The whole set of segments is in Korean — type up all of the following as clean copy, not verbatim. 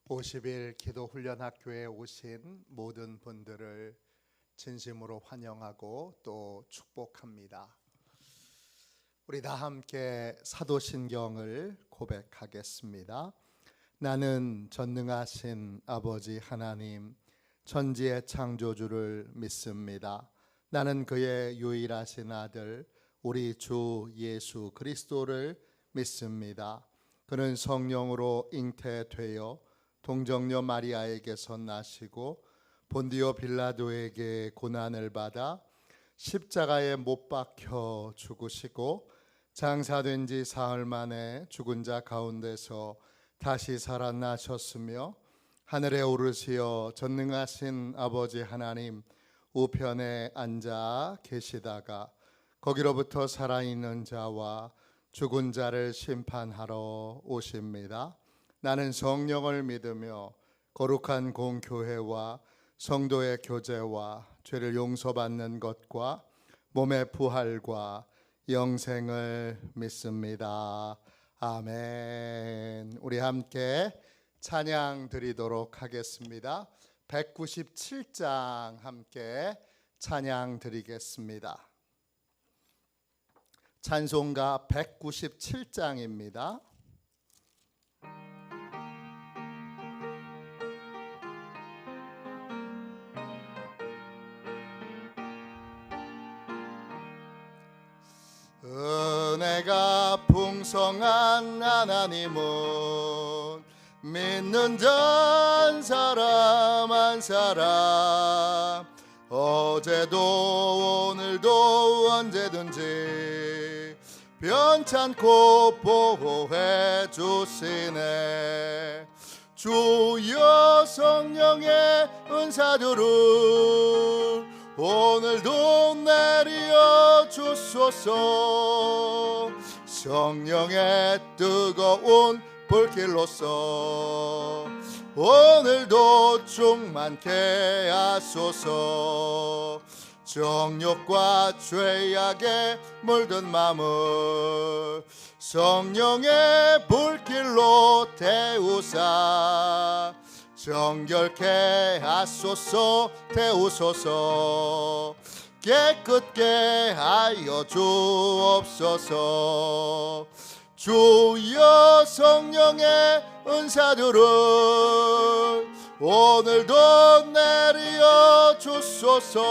50일 기도훈련학교에 오신 모든 분들을 진심으로 환영하고 또 축복합니다. 우리 다 함께 사도신경을 고백하겠습니다. 나는 전능하신 아버지 하나님, 천지의 창조주를 믿습니다. 나는 그의 유일하신 아들 우리 주 예수 그리스도를 믿습니다. 그는 성령으로 잉태되어 동정녀 마리아에게서 나시고 본디오 빌라도에게 고난을 받아 십자가에 못 박혀 죽으시고 장사된 지 사흘 만에 죽은 자 가운데서 다시 살아나셨으며 하늘에 오르시어 전능하신 아버지 하나님 우편에 앉아 계시다가 거기로부터 살아있는 자와 죽은 자를 심판하러 오십니다. 나는 성령을 믿으며 거룩한 공교회와 성도의 교제와 죄를 용서받는 것과 몸의 부활과 영생을 믿습니다. 아멘. 우리 함께 찬양 드리도록 하겠습니다. 197장 함께 찬양 드리겠습니다. 찬송가 197장입니다. 은혜가 풍성한 하나님은 믿는 자 한 사람 한 사람 어제도 오늘도 언제든지 변찮고 보호해 주시네. 주여 성령의 은사들을 오늘도 내려 주소서. 성령의 뜨거운 불길로서 오늘도 충만케 하소서. 정욕과 죄악에 물든 마음을 성령의 불길로 태우사 정결케 하소서. 태우소서. 깨끗게 하여 주옵소서. 주여 성령의 은사들을 오늘도 내려 주소서.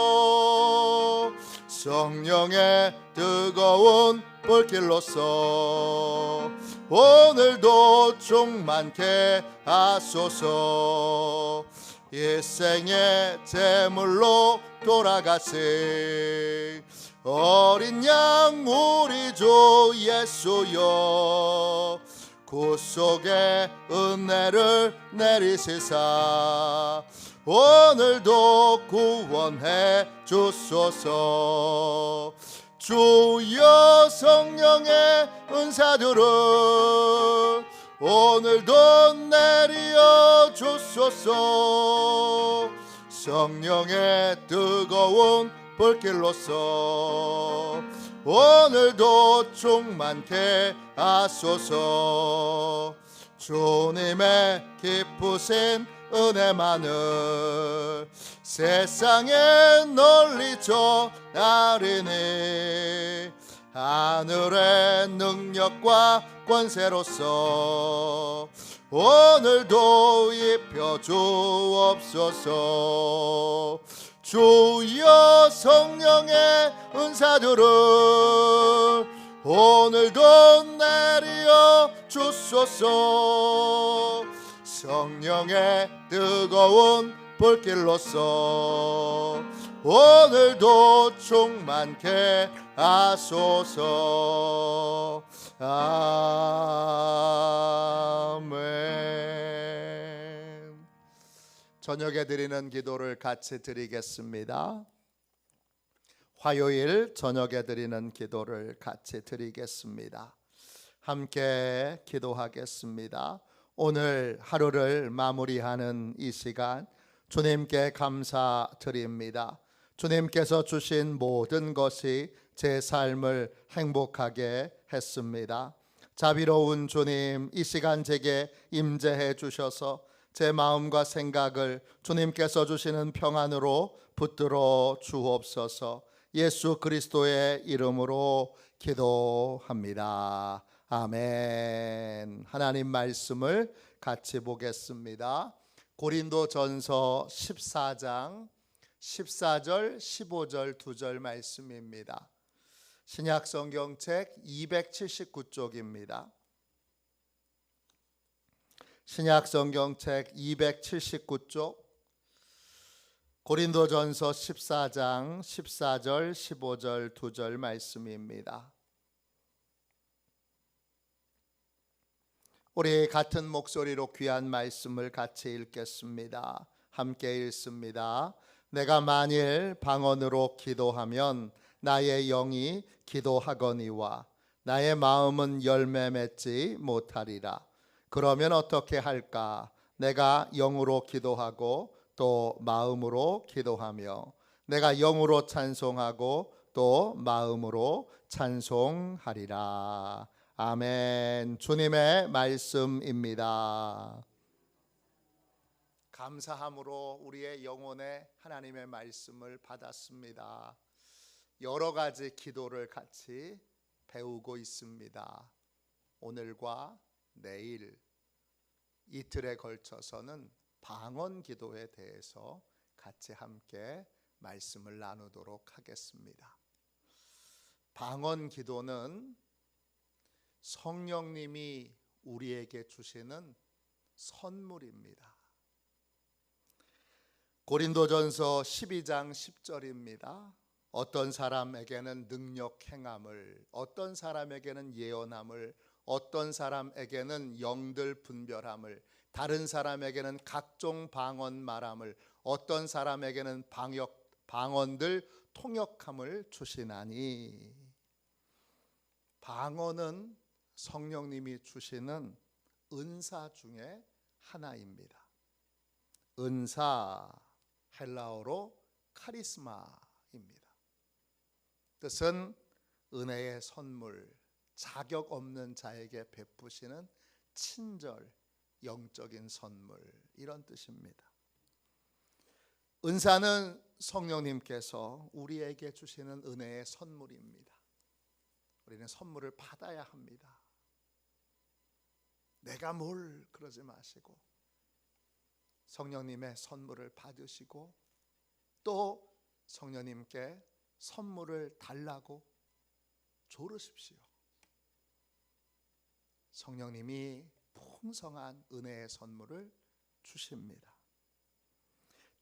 성령의 뜨거운 불길로서 오늘도 충만케 하소서. 일생의 제물로 돌아가신 어린 양 우리 주 예수여 구속의 은혜를 내리시사 오늘도 구원해 주소서. 주여 성령의 은사들을 오늘도 내려 주소서. 성령의 뜨거운 불길로서 오늘도 충만케 하소서. 주님의 기쁘신 은혜만을 세상에 널리 전하리니 하늘의 능력과 권세로서 오늘도 입혀 주옵소서. 주여 성령의 은사들을 오늘도 내려 주소서. 성령의 뜨거운 불길로서 오늘도 충만케 하소서. 아멘. 저녁에 드리는 기도를 같이 드리겠습니다. 화요일 저녁에 드리는 기도를 같이 드리겠습니다. 함께 기도하겠습니다. 오늘 하루를 마무리하는 이 시간 주님께 감사드립니다. 주님께서 주신 모든 것이 제 삶을 행복하게 했습니다. 자비로운 주님, 이 시간 제게 임재해 주셔서 제 마음과 생각을 주님께서 주시는 평안으로 붙들어 주옵소서. 예수 그리스도의 이름으로 기도합니다. 아멘. 하나님 말씀을 같이 보겠습니다. 고린도전서 14장 14절 15절 2절 말씀입니다. 신약 성경책 279쪽입니다. 신약 성경책 279쪽 고린도전서 14장 14절 15절 2절 말씀입니다. 우리 같은 목소리로 귀한 말씀을 같이 읽겠습니다. 함께 읽습니다. 내가 만일 방언으로 기도하면 나의 영이 기도하거니와 나의 마음은 열매 맺지 못하리라. 그러면 어떻게 할까? 내가 영으로 기도하고 또 마음으로 기도하며 내가 영으로 찬송하고 또 마음으로 찬송하리라. 아멘. 주님의 말씀입니다. 감사함으로 우리의 영혼에 하나님의 말씀을 받았습니다. 여러 가지 기도를 같이 배우고 있습니다. 오늘과 내일 이틀에 걸쳐서는 방언 기도에 대해서 같이 함께 말씀을 나누도록 하겠습니다. 방언 기도는 성령님이 우리에게 주시는 선물입니다. 고린도전서 12장 10절입니다. 어떤 사람에게는 능력 행함을, 어떤 사람에게는 예언함을, 어떤 사람에게는 영들 분별함을, 다른 사람에게는 각종 방언 말함을, 어떤 사람에게는 방언들 통역함을 주시나니. 방언은 성령님이 주시는 은사 중에 하나입니다. 은사, 헬라어로 카리스마입니다. 뜻은 은혜의 선물, 자격 없는 자에게 베푸시는 친절, 영적인 선물, 이런 뜻입니다. 은사는 성령님께서 우리에게 주시는 은혜의 선물입니다. 우리는 선물을 받아야 합니다. 내가 뭘 그러지 마시고 성령님의 선물을 받으시고 또 성령님께 선물을 달라고 조르십시오. 성령님이 풍성한 은혜의 선물을 주십니다.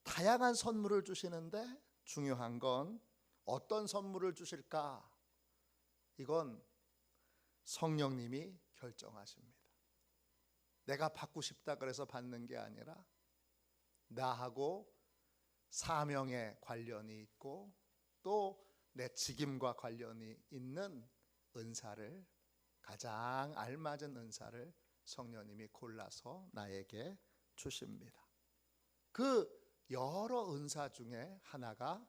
다양한 선물을 주시는데 중요한 건 어떤 선물을 주실까? 이건 성령님이 결정하십니다. 내가 받고 싶다 그래서 받는 게 아니라 나하고 사명에 관련이 있고 또 내 직임과 관련이 있는 은사를, 가장 알맞은 은사를 성령님이 골라서 나에게 주십니다. 그 여러 은사 중에 하나가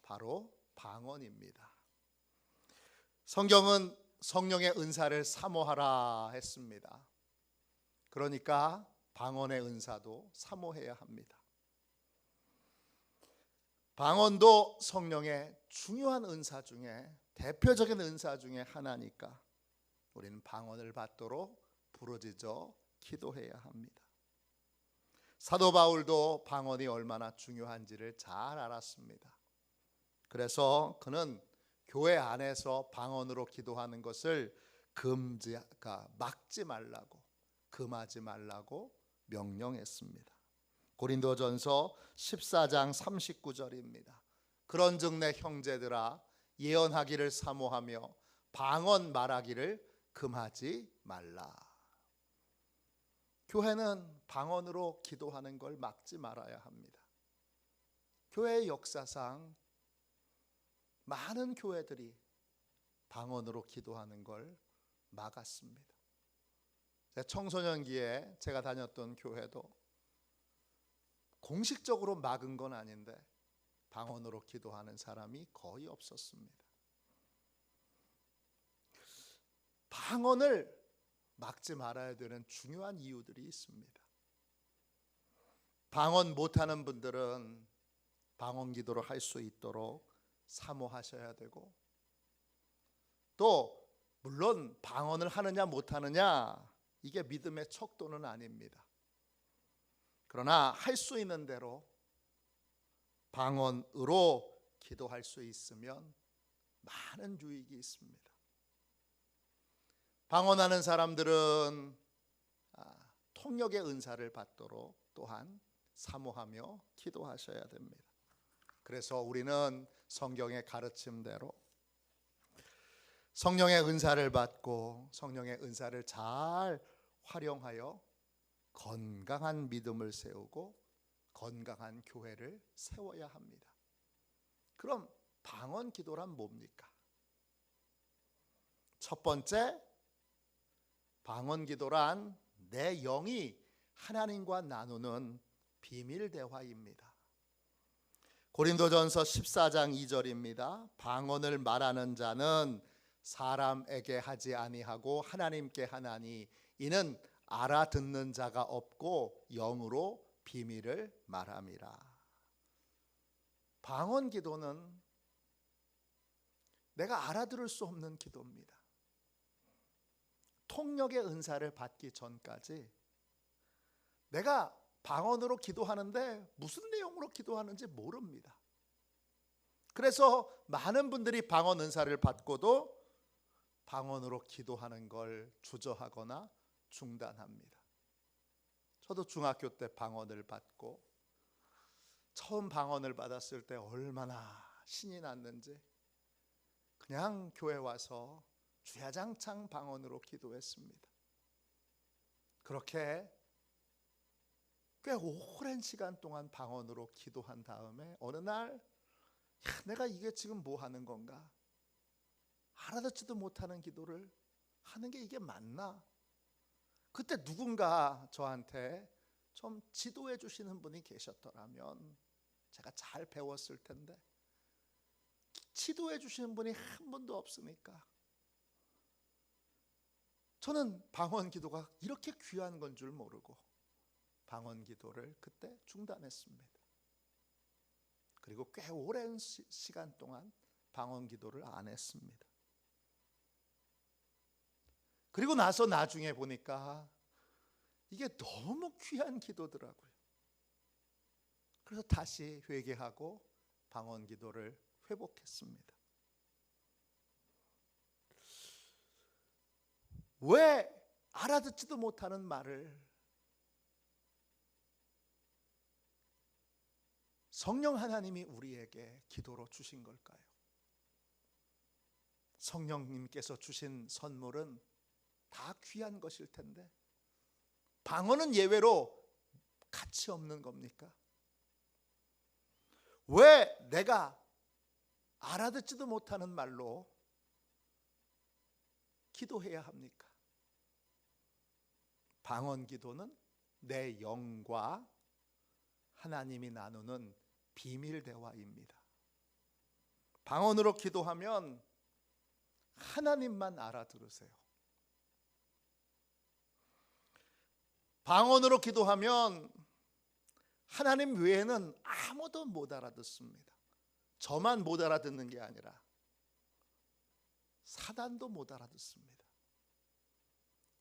바로 방언입니다. 성경은 성령의 은사를 사모하라 했습니다. 그러니까 방언의 은사도 사모해야 합니다. 방언도 성령의 중요한 은사 중에 대표적인 은사 중에 하나니까 우리는 방언을 받도록 부르짖어 기도해야 합니다. 사도 바울도 방언이 얼마나 중요한지를 잘 알았습니다. 그래서 그는 교회 안에서 방언으로 기도하는 것을 막지 말라고, 금하지 말라고 명령했습니다. 고린도전서 14장 39절입니다. 그런즉 내 형제들아 예언하기를 사모하며 방언 말하기를 금하지 말라. 교회는 방언으로 기도하는 걸 막지 말아야 합니다. 교회의 역사상 많은 교회들이 방언으로 기도하는 걸 막았습니다. 청소년기에 제가 다녔던 교회도 공식적으로 막은 건 아닌데 방언으로 기도하는 사람이 거의 없었습니다. 방언을 막지 말아야 되는 중요한 이유들이 있습니다. 방언 못하는 분들은 방언 기도를 할 수 있도록 사모하셔야 되고, 또 물론 방언을 하느냐 못하느냐 이게 믿음의 척도는 아닙니다. 그러나 할 수 있는 대로 방언으로 기도할 수 있으면 많은 유익이 있습니다. 방언하는 사람들은 통역의 은사를 받도록 또한 사모하며 기도하셔야 됩니다. 그래서 우리는 성경의 가르침대로 성령의 은사를 받고 성령의 은사를 잘 활용하여 건강한 믿음을 세우고 건강한 교회를 세워야 합니다. 그럼 방언 기도란 뭡니까? 첫 번째, 방언 기도란 내 영이 하나님과 나누는 비밀 대화입니다. 고린도전서 14장 2절입니다. 방언을 말하는 자는 사람에게 하지 아니하고 하나님께 하나니 이는 알아듣는 자가 없고 영으로 비밀을 말함이라. 방언 기도는 내가 알아들을 수 없는 기도입니다. 통역의 은사를 받기 전까지 내가 방언으로 기도하는데 무슨 내용으로 기도하는지 모릅니다. 그래서 많은 분들이 방언 은사를 받고도 방언으로 기도하는 걸 주저하거나 중단합니다. 저도 중학교 때 방언을 받고 처음 방언을 받았을 때 얼마나 신이 났는지 그냥 교회 와서 주야장창 방언으로 기도했습니다. 그렇게 꽤 오랜 시간 동안 방언으로 기도한 다음에 어느 날 내가 이게 지금 뭐 하는 건가? 알아듣지도 못하는 기도를 하는 게 이게 맞나? 그때 누군가 저한테 좀 지도해 주시는 분이 계셨더라면 제가 잘 배웠을 텐데 지도해 주시는 분이 한 분도 없으니까 저는 방언 기도가 이렇게 귀한 건 줄 모르고 방언 기도를 그때 중단했습니다. 그리고 꽤 오랜 시간 동안 방언 기도를 안 했습니다. 그리고 나서 나중에 보니까 이게 너무 귀한 기도더라고요. 그래서 다시 회개하고 방언 기도를 회복했습니다. 왜 알아듣지도 못하는 말을 성령 하나님이 우리에게 기도로 주신 걸까요? 성령님께서 주신 선물은 다 귀한 것일 텐데 방언은 예외로 가치 없는 겁니까? 왜 내가 알아듣지도 못하는 말로 기도해야 합니까? 방언 기도는 내 영과 하나님이 나누는 비밀 대화입니다. 방언으로 기도하면 하나님만 알아들으세요. 방언으로 기도하면 하나님 외에는 아무도 못 알아듣습니다. 저만 못 알아듣는 게 아니라 사단도 못 알아듣습니다.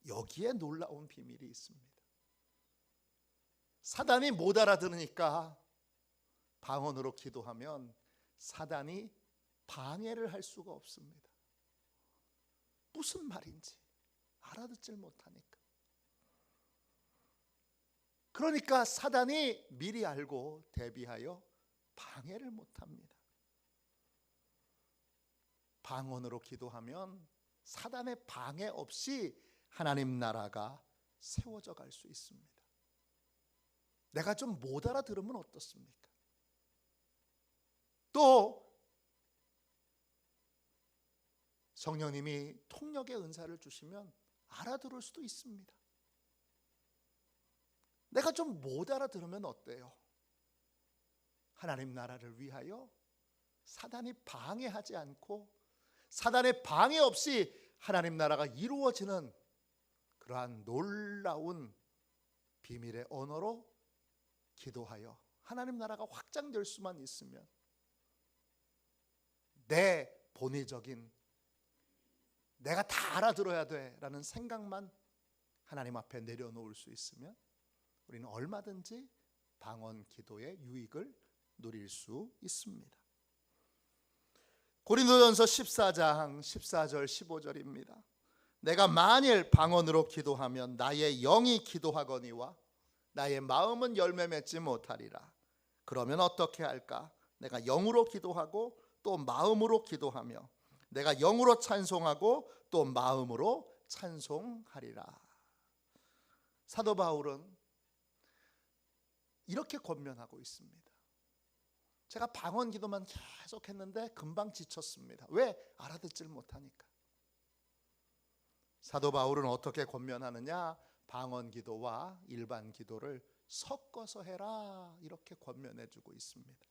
여기에 놀라운 비밀이 있습니다. 사단이 못 알아들으니까 방언으로 기도하면 사단이 방해를 할 수가 없습니다. 무슨 말인지 알아듣질 못하니까. 그러니까 사단이 미리 알고 대비하여 방해를 못합니다. 방언으로 기도하면 사단의 방해 없이 하나님 나라가 세워져 갈 수 있습니다. 내가 좀 못 알아들으면 어떻습니까? 또 성령님이 통역의 은사를 주시면 알아들을 수도 있습니다. 내가 좀 못 알아들으면 어때요? 하나님 나라를 위하여 사단이 방해하지 않고 사단의 방해 없이 하나님 나라가 이루어지는 그러한 놀라운 비밀의 언어로 기도하여 하나님 나라가 확장될 수만 있으면 내 본의적인 내가 다 알아들어야 돼라는 생각만 하나님 앞에 내려놓을 수 있으면 우리는 얼마든지 방언 기도의 유익을 누릴 수 있습니다. 고린도전서 14장 14절 15절입니다. 내가 만일 방언으로 기도하면 나의 영이 기도하거니와 나의 마음은 열매 맺지 못하리라. 그러면 어떻게 할까? 내가 영으로 기도하고 또 마음으로 기도하며 내가 영으로 찬송하고 또 마음으로 찬송하리라. 사도 바울은 이렇게 권면하고 있습니다. 제가 방언 기도만 계속 했는데 금방 지쳤습니다. 왜? 알아듣질 못하니까. 사도 바울은 어떻게 권면하느냐? 방언 기도와 일반 기도를 섞어서 해라, 이렇게 권면해 주고 있습니다.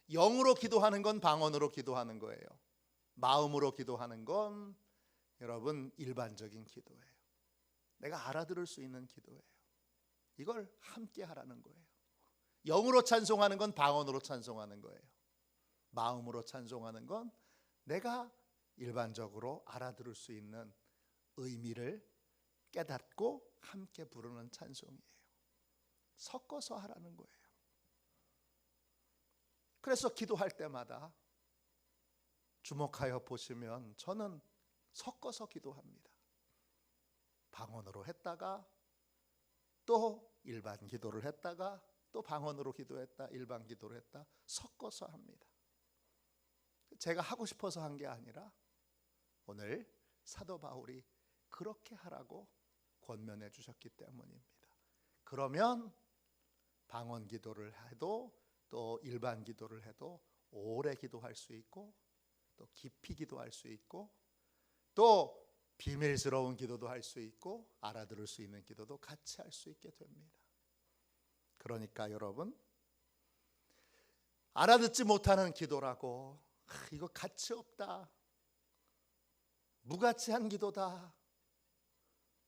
영으로 기도하는 건 방언으로 기도하는 거예요. 마음으로 기도하는 건 여러분 일반적인 기도예요. 내가 알아들을 수 있는 기도예요. 이걸 함께 하라는 거예요. 영으로 찬송하는 건 방언으로 찬송하는 거예요. 마음으로 찬송하는 건 내가 일반적으로 알아들을 수 있는 의미를 깨닫고 함께 부르는 찬송이에요. 섞어서 하라는 거예요. 그래서 기도할 때마다 주목하여 보시면 저는 섞어서 기도합니다. 방언으로 했다가 또 일반 기도를 했다가 또 방언으로 기도했다, 일반 기도를 했다, 섞어서 합니다. 제가 하고 싶어서 한 게 아니라 오늘 사도 바울이 그렇게 하라고 권면해 주셨기 때문입니다. 그러면 방언 기도를 해도 또 일반 기도를 해도 오래 기도할 수 있고 또 깊이 기도할 수 있고 또 비밀스러운 기도도 할 수 있고 알아들을 수 있는 기도도 같이 할 수 있게 됩니다. 그러니까 여러분, 알아듣지 못하는 기도라고 이거 가치 없다, 무가치한 기도다,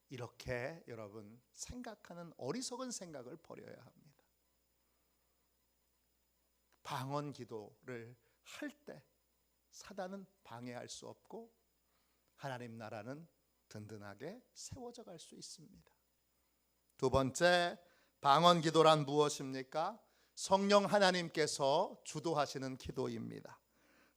이렇게 여러분 생각하는 어리석은 생각을 버려야 합니다. 방언 기도를 할 때 사단은 방해할 수 없고 하나님 나라는 든든하게 세워져 갈 수 있습니다. 두 번째, 방언 기도란 무엇입니까? 성령 하나님께서 주도하시는 기도입니다.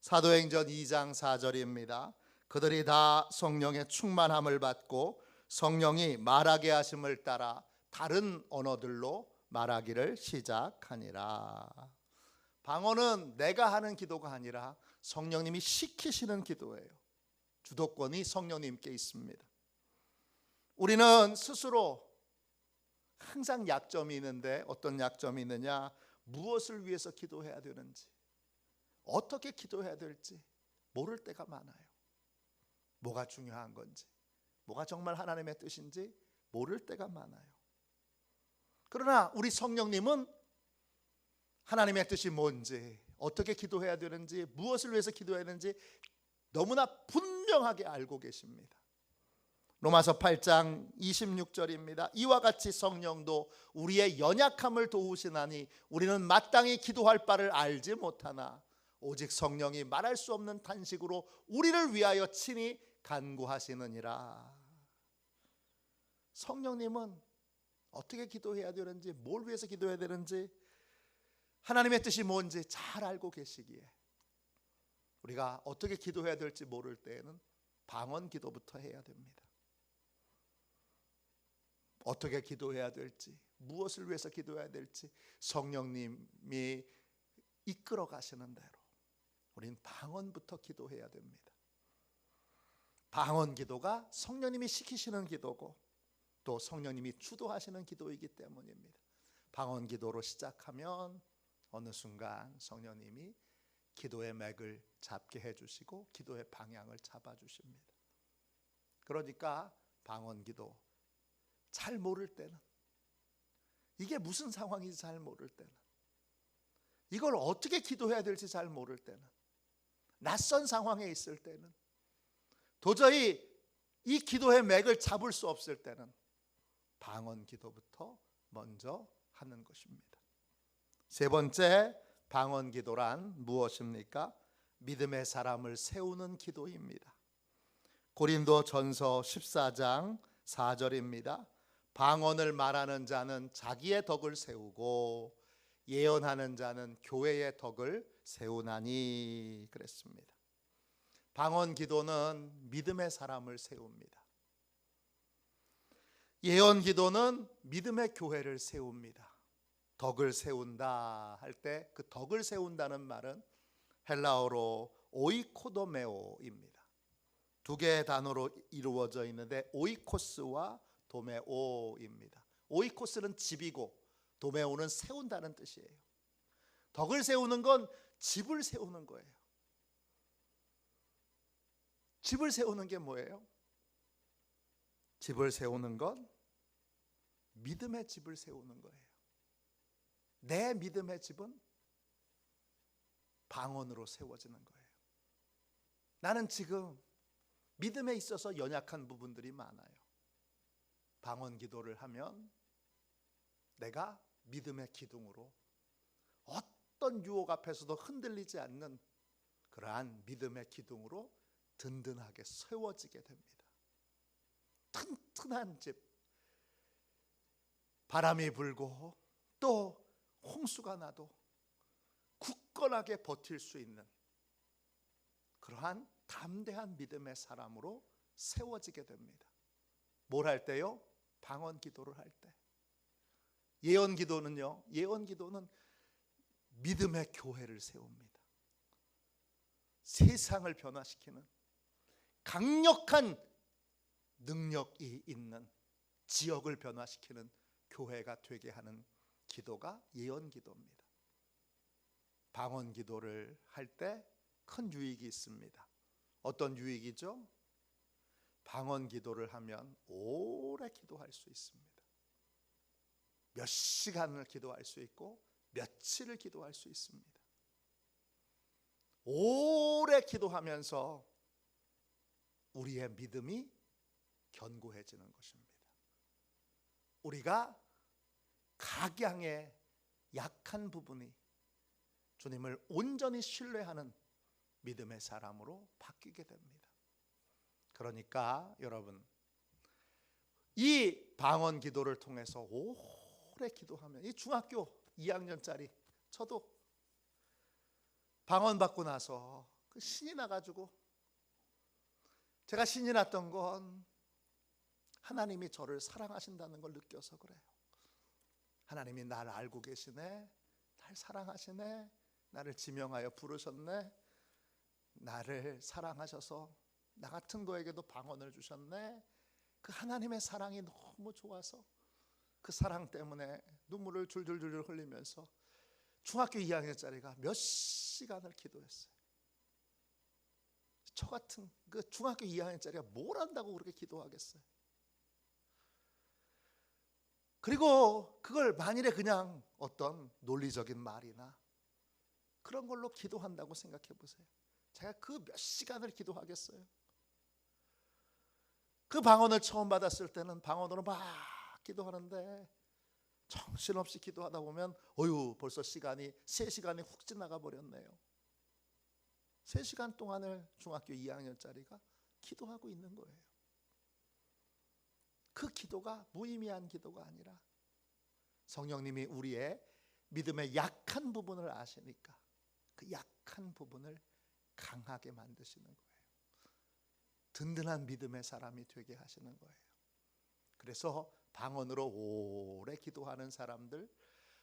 사도행전 2장 4절입니다. 그들이 다 성령의 충만함을 받고 성령이 말하게 하심을 따라 다른 언어들로 말하기를 시작하니라. 방언은 내가 하는 기도가 아니라 성령님이 시키시는 기도예요. 주도권이 성령님께 있습니다. 우리는 스스로 항상 약점이 있는데 어떤 약점이 있느냐? 무엇을 위해서 기도해야 되는지, 어떻게 기도해야 될지 모를 때가 많아요. 뭐가 중요한 건지, 뭐가 정말 하나님의 뜻인지 모를 때가 많아요. 그러나 우리 성령님은 하나님의 뜻이 뭔지, 어떻게 기도해야 되는지, 무엇을 위해서 기도해야 되는지 너무나 분명하게 알고 계십니다. 로마서 8장 26절입니다. 이와 같이 성령도 우리의 연약함을 도우시나니 우리는 마땅히 기도할 바를 알지 못하나 오직 성령이 말할 수 없는 탄식으로 우리를 위하여 친히 간구하시느니라. 성령님은 어떻게 기도해야 되는지, 뭘 위해서 기도해야 되는지, 하나님의 뜻이 뭔지 잘 알고 계시기에 우리가 어떻게 기도해야 될지 모를 때에는 방언 기도부터 해야 됩니다. 어떻게 기도해야 될지, 무엇을 위해서 기도해야 될지 성령님이 이끌어 가시는 대로 우린 방언부터 기도해야 됩니다. 방언 기도가 성령님이 시키시는 기도고 또 성령님이 주도하시는 기도이기 때문입니다. 방언 기도로 시작하면 어느 순간 성령님이 기도의 맥을 잡게 해주시고 기도의 방향을 잡아주십니다. 그러니까 방언 기도 잘 모를 때는, 이게 무슨 상황인지 잘 모를 때는, 이걸 어떻게 기도해야 될지 잘 모를 때는, 낯선 상황에 있을 때는, 도저히 이 기도의 맥을 잡을 수 없을 때는 방언 기도부터 먼저 하는 것입니다. 세 번째, 방언 기도란 무엇입니까? 믿음의 사람을 세우는 기도입니다. 고린도 전서 14장 4절입니다. 방언을 말하는 자는 자기의 덕을 세우고 예언하는 자는 교회의 덕을 세우나니 그랬습니다. 방언 기도는 믿음의 사람을 세웁니다. 예언 기도는 믿음의 교회를 세웁니다. 덕을 세운다 할 때 그 덕을 세운다는 말은 헬라어로 오이코도메오입니다. 두 개의 단어로 이루어져 있는데 오이코스와 도메오입니다. 오이코스는 집이고 도메오는 세운다는 뜻이에요. 덕을 세우는 건 집을 세우는 거예요. 집을 세우는 게 뭐예요? 집을 세우는 건 믿음의 집을 세우는 거예요. 내 믿음의 집은 방언으로 세워지는 거예요. 나는 지금 믿음에 있어서 연약한 부분들이 많아요. 방언 기도를 하면 내가 믿음의 기둥으로 어떤 유혹 앞에서도 흔들리지 않는 그러한 믿음의 기둥으로 든든하게 세워지게 됩니다. 튼튼한 집, 바람이 불고 또 홍수가 나도 굳건하게 버틸 수 있는 그러한 담대한 믿음의 사람으로 세워지게 됩니다. 뭘 할 때요? 방언 기도를 할 때. 예언 기도는요, 예언 기도는 믿음의 교회를 세웁니다. 세상을 변화시키는 강력한 능력이 있는 지역을 변화시키는 교회가 되게 하는 기도가 예언 기도입니다. 방언 기도를 할 때 큰 유익이 있습니다. 어떤 유익이죠? 방언 기도를 하면 오래 기도할 수 있습니다. 몇 시간을 기도할 수 있고 며칠을 기도할 수 있습니다. 오래 기도하면서 우리의 믿음이 견고해지는 것입니다. 우리가 각양의 약한 부분이 주님을 온전히 신뢰하는 믿음의 사람으로 바뀌게 됩니다. 그러니까 여러분, 이 방언 기도를 통해서 오래 기도하면, 이 중학교 2학년짜리 저도 방언 받고 나서 그 신이 나가지고, 제가 신이 났던 건 하나님이 저를 사랑하신다는 걸 느껴서 그래요. 하나님이 날 알고 계시네, 날 사랑하시네, 나를 지명하여 부르셨네, 나를 사랑하셔서 나 같은 거에게도 방언을 주셨네. 그 하나님의 사랑이 너무 좋아서 그 사랑 때문에 눈물을 줄줄줄 흘리면서 중학교 2학년짜리가 몇 시간을 기도했어요. 저 같은 그 중학교 2학년짜리가 뭘 한다고 그렇게 기도하겠어요? 그리고 그걸 만일에 그냥 어떤 논리적인 말이나 그런 걸로 기도한다고 생각해 보세요. 제가 그 몇 시간을 기도하겠어요? 그 방언을 처음 받았을 때는 방언으로 막 기도하는데 정신없이 기도하다 보면 벌써 시간이 3시간이 훅 지나가 버렸네요. 3시간 동안을 중학교 2학년짜리가 기도하고 있는 거예요. 그 기도가 무의미한 기도가 아니라 성령님이 우리의 믿음의 약한 부분을 아시니까 그 약한 부분을 강하게 만드시는 거예요. 든든한 믿음의 사람이 되게 하시는 거예요. 그래서 방언으로 오래 기도하는 사람들,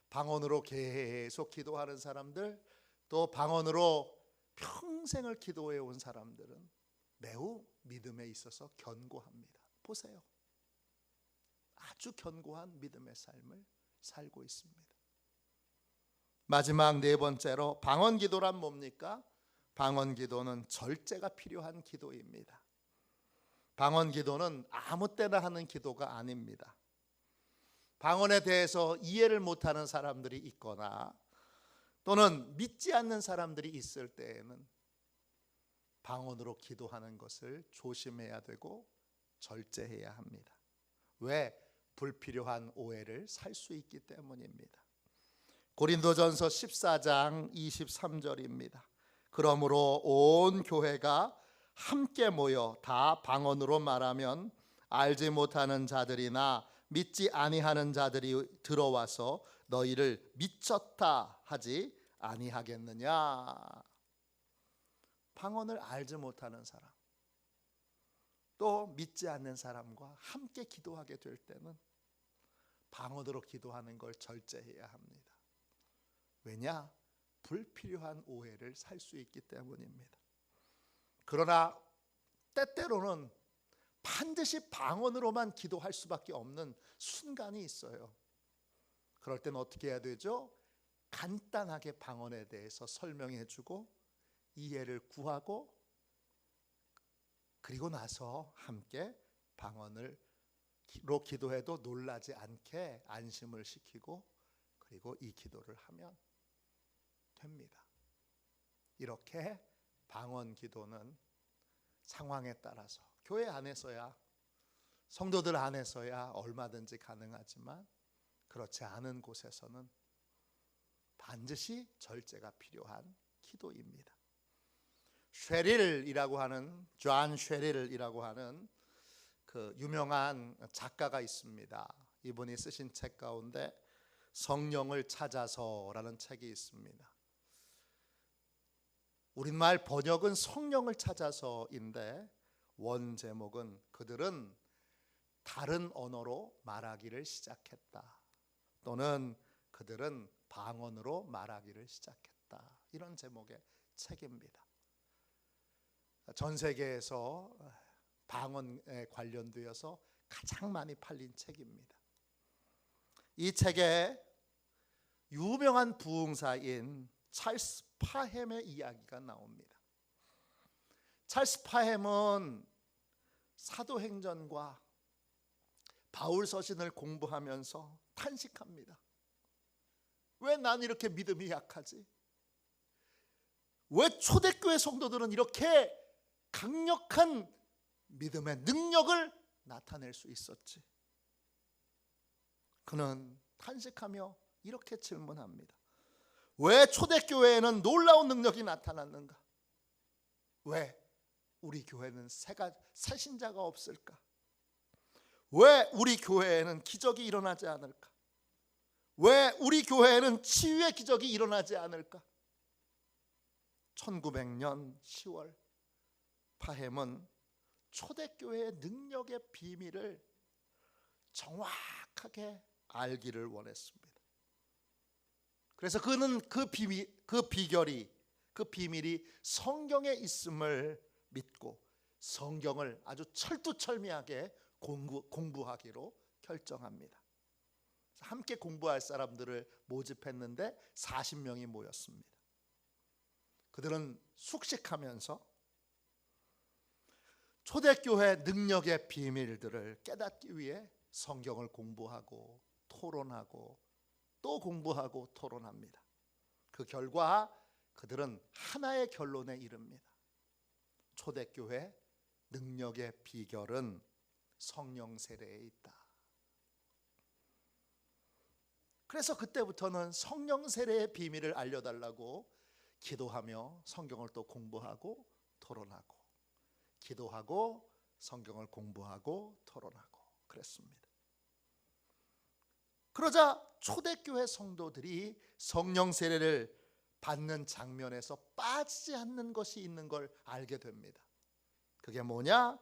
방언으로 계속 기도하는 사람들, 또 방언으로 평생을 기도해 온 사람들은 매우 믿음에 있어서 견고합니다. 보세요. 아주 견고한 믿음의 삶을 살고 있습니다. 마지막 네 번째로 방언 기도란 뭡니까? 방언 기도는 절제가 필요한 기도입니다. 방언 기도는 아무 때나 하는 기도가 아닙니다. 방언에 대해서 이해를 못하는 사람들이 있거나 또는 믿지 않는 사람들이 있을 때에는 방언으로 기도하는 것을 조심해야 되고 절제해야 합니다. 왜? 불필요한 오해를 살 수 있기 때문입니다. 고린도전서 14장 23절입니다. 그러므로 온 교회가 함께 모여 다 방언으로 말하면 알지 못하는 자들이나 믿지 아니하는 자들이 들어와서 너희를 미쳤다 하지 아니하겠느냐. 방언을 알지 못하는 사람, 또 믿지 않는 사람과 함께 기도하게 될 때는 방언으로 기도하는 걸 절제해야 합니다. 왜냐? 불필요한 오해를 살 수 있기 때문입니다. 그러나 때때로는 반드시 방언으로만 기도할 수밖에 없는 순간이 있어요. 그럴 때는 어떻게 해야 되죠? 간단하게 방언에 대해서 설명해 주고 이해를 구하고, 그리고 나서 함께 방언으로 기도해도 놀라지 않게 안심을 시키고, 그리고 이 기도를 하면 됩니다. 이렇게 방언 기도는 상황에 따라서, 교회 안에서야, 성도들 안에서야 얼마든지 가능하지만 그렇지 않은 곳에서는 반드시 절제가 필요한 기도입니다. 쉐릴이라고 하는, 존 쉐릴이라고 하는 그 유명한 작가가 있습니다. 이분이 쓰신 책 가운데 성령을 찾아서라는 책이 있습니다. 우리말 번역은 성령을 찾아서인데 원 제목은 그들은 다른 언어로 말하기를 시작했다, 또는 그들은 방언으로 말하기를 시작했다, 이런 제목의 책입니다. 전 세계에서 방언에 관련되어서 가장 많이 팔린 책입니다. 이 책에 유명한 부흥사인 찰스 파햄의 이야기가 나옵니다. 찰스 파햄은 사도행전과 바울 서신을 공부하면서 탄식합니다. 왜 난 이렇게 믿음이 약하지? 왜 초대교회 성도들은 이렇게 강력한 믿음의 능력을 나타낼 수 있었지? 그는 탄식하며 이렇게 질문합니다. 왜 초대교회에는 놀라운 능력이 나타났는가? 왜 우리 교회는 새 신자가 없을까? 왜 우리 교회에는 기적이 일어나지 않을까? 왜 우리 교회에는 치유의 기적이 일어나지 않을까? 1900년 10월 파햄은 초대교회의 능력의 비밀을 정확하게 알기를 원했습니다. 그래서 그는 그 비밀이 성경에 있음을 믿고 성경을 아주 철두철미하게 공부하기로 결정합니다. 함께 공부할 사람들을 모집했는데 40명이 모였습니다. 그들은 숙식하면서 초대교회 능력의 비밀들을 깨닫기 위해 성경을 공부하고 토론하고 또 공부하고 토론합니다. 그 결과 그들은 하나의 결론에 이릅니다. 초대교회 능력의 비결은 성령 세례에 있다. 그래서 그때부터는 성령 세례의 비밀을 알려달라고 기도하며 성경을 또 공부하고 토론하고, 기도하고 성경을 공부하고 토론하고 그랬습니다. 그러자 초대교회 성도들이 성령 세례를 받는 장면에서 빠지지 않는 것이 있는 걸 알게 됩니다. 그게 뭐냐?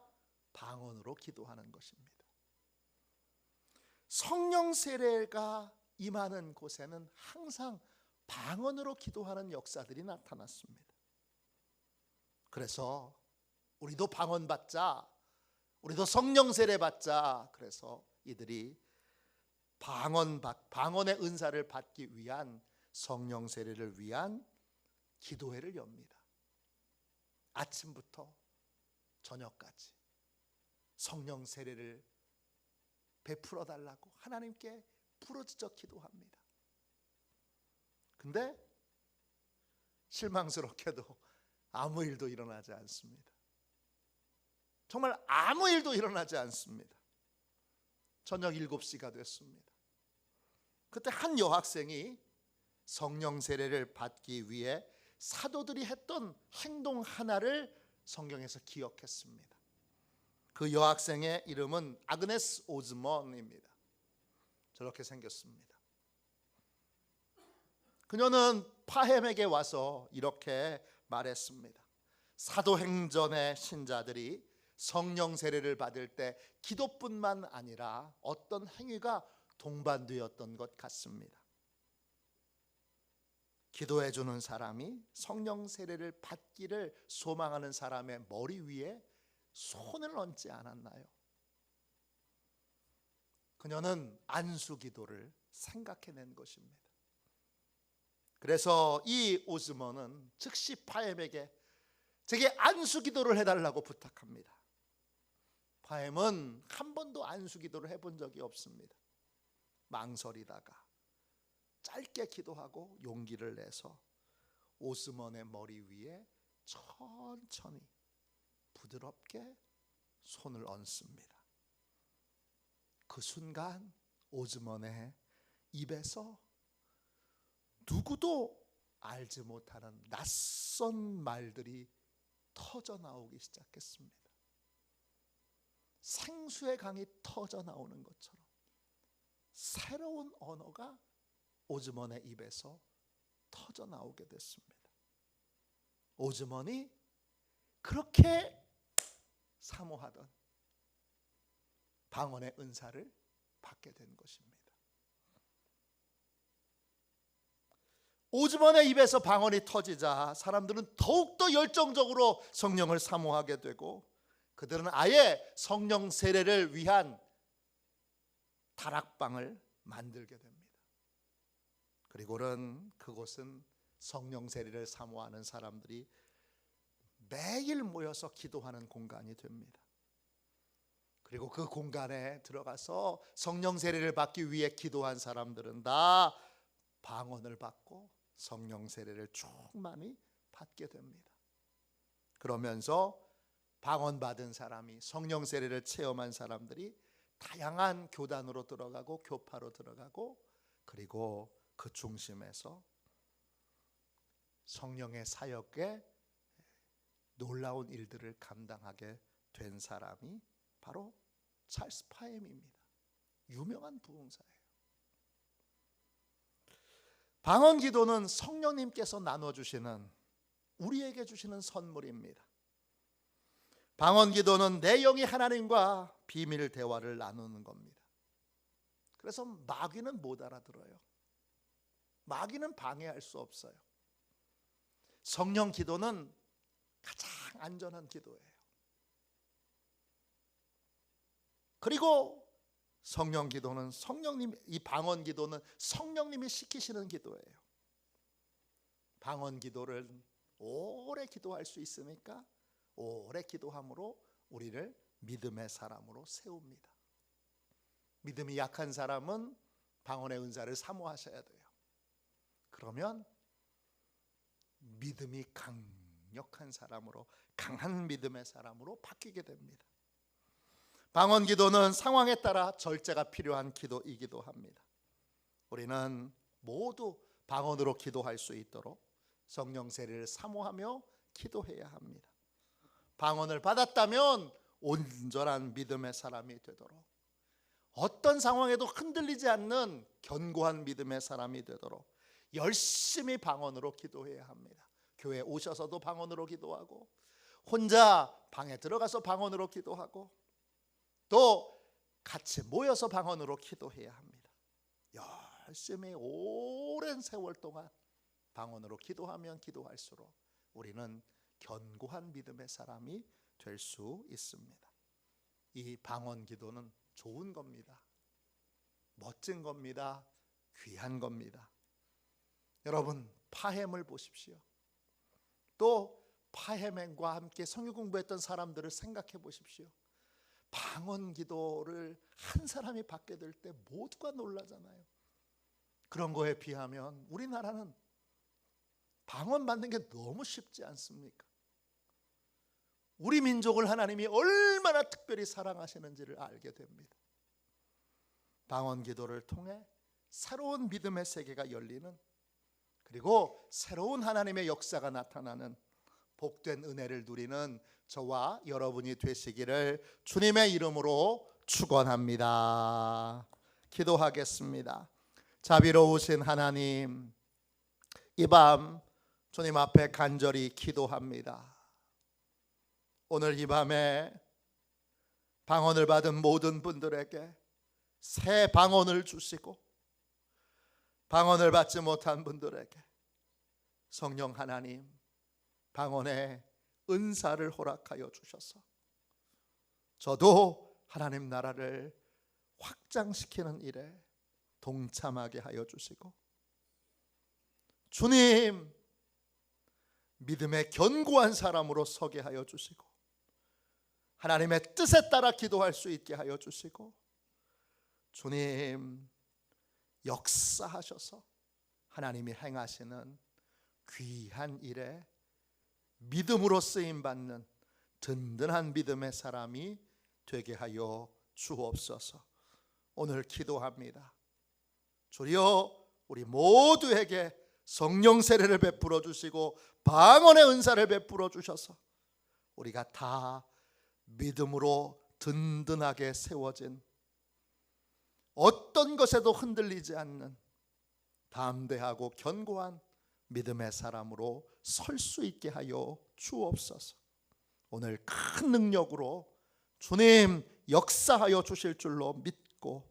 방언으로 기도하는 것입니다. 성령 세례가 임하는 곳에는 항상 방언으로 기도하는 역사들이 나타났습니다. 그래서 우리도 방언 받자, 우리도 성령 세례 받자. 그래서 이들이 방언의 은사를 받기 위한 성령 세례를 위한 기도회를 엽니다. 아침부터 저녁까지 성령 세례를 베풀어 달라고 하나님께 부르짖어 기도합니다. 근데 실망스럽게도 아무 일도 일어나지 않습니다. 정말 아무 일도 일어나지 않습니다. 저녁 7시가 됐습니다. 그때 한 여학생이 성령 세례를 받기 위해 사도들이 했던 행동 하나를 성경에서 기억했습니다. 그 여학생의 이름은 아그네스 오즈먼입니다. 저렇게 생겼습니다. 그녀는 파햄에게 와서 이렇게 말했습니다. 사도행전의 신자들이 성령 세례를 받을 때 기도뿐만 아니라 어떤 행위가 동반되었던 것 같습니다. 기도해 주는 사람이 성령 세례를 받기를 소망하는 사람의 머리 위에 손을 얹지 않았나요? 그녀는 안수 기도를 생각해낸 것입니다. 그래서 이 오즈먼은 즉시 파엠에게 제게 안수 기도를 해달라고 부탁합니다. 파엠은 한 번도 안수 기도를 해본 적이 없습니다. 망설이다가 짧게 기도하고 용기를 내서 오즈먼의 머리 위에 천천히 부드럽게 손을 얹습니다. 그 순간 오즈먼의 입에서 누구도 알지 못하는 낯선 말들이 터져 나오기 시작했습니다. 생수의 강이 터져 나오는 것처럼 새로운 언어가 오즈먼의 입에서 터져 나오게 됐습니다. 오즈먼이 그렇게 사모하던 방언의 은사를 받게 된 것입니다. 오즈먼의 입에서 방언이 터지자 사람들은 더욱더 열정적으로 성령을 사모하게 되고 그들은 아예 성령 세례를 위한 다락방을 만들게 됩니다. 그리고는 그곳은 성령 세례를 사모하는 사람들이 매일 모여서 기도하는 공간이 됩니다. 그리고 그 공간에 들어가서 성령 세례를 받기 위해 기도한 사람들은 다 방언을 받고 성령 세례를 충만히 받게 됩니다. 그러면서 방언 받은 사람이 성령 세례를 체험한 사람들이 다양한 교단으로 들어가고 교파로 들어가고 그리고 그 중심에서 성령의 사역에 놀라운 일들을 감당하게 된 사람이 바로 찰스 파엠입니다. 유명한 부흥사예요. 방언 기도는 성령님께서 나눠주시는 우리에게 주시는 선물입니다. 방언 기도는 내 영이 하나님과 비밀 대화를 나누는 겁니다. 그래서 마귀는 못 알아들어요. 마귀는 방해할 수 없어요. 성령 기도는 가장 안전한 기도예요. 그리고 성령 기도는 이 방언 기도는 성령님이 시키시는 기도예요. 방언 기도를 오래 기도할 수 있으니까 오래 기도함으로 우리를 믿음의 사람으로 세웁니다. 믿음이 약한 사람은 방언의 은사를 사모하셔야 돼요. 그러면 믿음이 강력한 사람으로, 강한 믿음의 사람으로 바뀌게 됩니다. 방언 기도는 상황에 따라 절제가 필요한 기도이기도 합니다. 우리는 모두 방언으로 기도할 수 있도록 성령 세례를 사모하며 기도해야 합니다. 방언을 받았다면 온전한 믿음의 사람이 되도록, 어떤 상황에도 흔들리지 않는 견고한 믿음의 사람이 되도록 열심히 방언으로 기도해야 합니다. 교회에 오셔서도 방언으로 기도하고, 혼자 방에 들어가서 방언으로 기도하고, 또 같이 모여서 방언으로 기도해야 합니다. 열심히 오랜 세월 동안 방언으로 기도하면 기도할수록 우리는 견고한 믿음의 사람이 될 수 있습니다. 이 방언 기도는 좋은 겁니다. 멋진 겁니다. 귀한 겁니다. 여러분, 파헤물 보십시오. 또 파헤맨과 함께 성경 공부했던 사람들을 생각해 보십시오. 방언 기도를 한 사람이 받게 될 때 모두가 놀라잖아요. 그런 거에 비하면 우리나라는 방언 받는 게 너무 쉽지 않습니까? 우리 민족을 하나님이 얼마나 특별히 사랑하시는지를 알게 됩니다. 방언 기도를 통해 새로운 믿음의 세계가 열리는, 그리고 새로운 하나님의 역사가 나타나는 복된 은혜를 누리는 저와 여러분이 되시기를 주님의 이름으로 축원합니다. 기도하겠습니다. 자비로우신 하나님, 이 밤 주님 앞에 간절히 기도합니다. 오늘 이 밤에 방언을 받은 모든 분들에게 새 방언을 주시고, 방언을 받지 못한 분들에게 성령 하나님 방언의 은사를 허락하여 주셔서 저도 하나님 나라를 확장시키는 일에 동참하게 하여 주시고, 주님 믿음의 견고한 사람으로 서게 하여 주시고, 하나님의 뜻에 따라 기도할 수 있게 하여 주시고, 주님 역사하셔서 하나님이 행하시는 귀한 일에 믿음으로 쓰임받는 든든한 믿음의 사람이 되게 하여 주옵소서. 오늘 기도합니다. 주여 우리 모두에게 성령 세례를 베풀어 주시고 방언의 은사를 베풀어 주셔서 우리가 다 믿음으로 든든하게 세워진, 어떤 것에도 흔들리지 않는 담대하고 견고한 믿음의 사람으로 설 수 있게 하여 주옵소서. 오늘 큰 능력으로 주님 역사하여 주실 줄로 믿고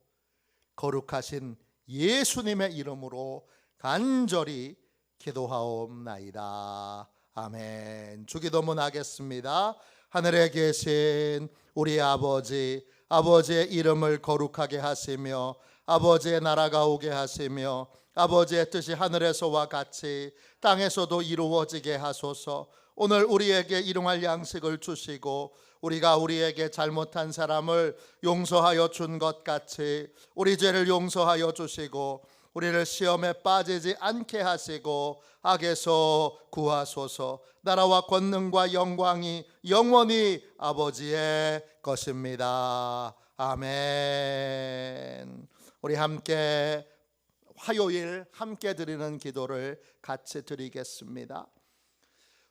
거룩하신 예수님의 이름으로 간절히 기도하옵나이다. 아멘. 주기도문 하겠습니다. 하늘에 계신 우리 아버지, 아버지의 이름을 거룩하게 하시며 아버지의 나라가 오게 하시며 아버지의 뜻이 하늘에서와 같이 땅에서도 이루어지게 하소서. 오늘 우리에게 일용할 양식을 주시고 우리가 우리에게 잘못한 사람을 용서하여 준 것 같이 우리 죄를 용서하여 주시고 우리를 시험에 빠지지 않게 하시고 악에서 구하소서. 나라와 권능과 영광이 영원히 아버지의 것입니다. 아멘. 우리 함께 화요일 함께 드리는 기도를 같이 드리겠습니다.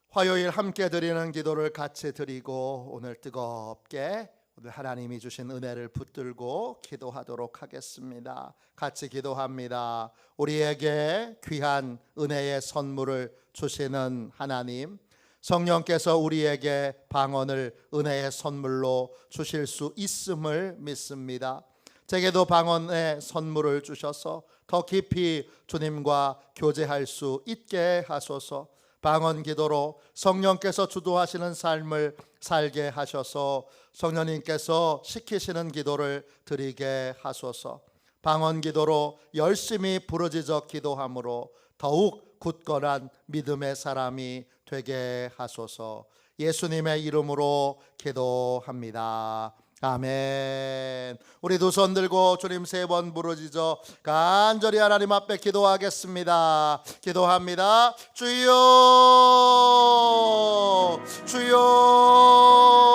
화요일 함께 드리는 기도를 같이 드리고 오늘 뜨겁게 오늘 하나님이 주신 은혜를 붙들고 기도하도록 하겠습니다. 같이 기도합니다. 우리에게 귀한 은혜의 선물을 주시는 하나님, 성령께서 우리에게 방언을 은혜의 선물로 주실 수 있음을 믿습니다. 제게도 방언의 선물을 주셔서 더 깊이 주님과 교제할 수 있게 하소서. 방언 기도로 성령께서 주도하시는 삶을 살게 하셔서 성령님께서 시키시는 기도를 드리게 하소서. 방언 기도로 열심히 부르짖어 기도함으로 더욱 굳건한 믿음의 사람이 되게 하소서. 예수님의 이름으로 기도합니다. 아멘. 우리 두 손 들고 주님 세 번 부르짖어 간절히 하나님 앞에 기도하겠습니다. 기도합니다. 주여, 주여.